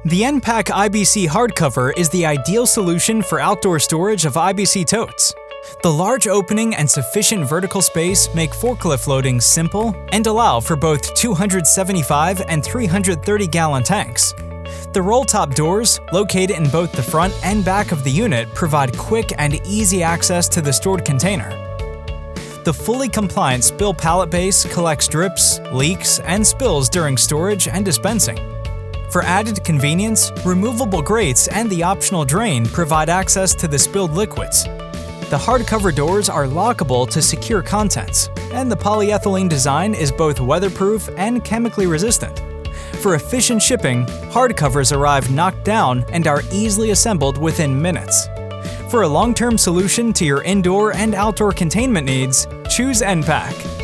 The ENPAC IBC Hardcover is the ideal solution for outdoor storage of IBC totes. The large opening and sufficient vertical space make forklift loading simple and allow for both 275 and 330-gallon tanks. The roll-top doors, located in both the front and back of the unit, provide quick and easy access to the stored container. The fully compliant spill pallet base collects drips, leaks, and spills during storage and dispensing. For added convenience, removable grates and the optional drain provide access to the spilled liquids. The hardcover doors are lockable to secure contents, and the polyethylene design is both weatherproof and chemically resistant. For efficient shipping, hardcovers arrive knocked down and are easily assembled within minutes. For a long-term solution to your indoor and outdoor containment needs, choose ENPAC.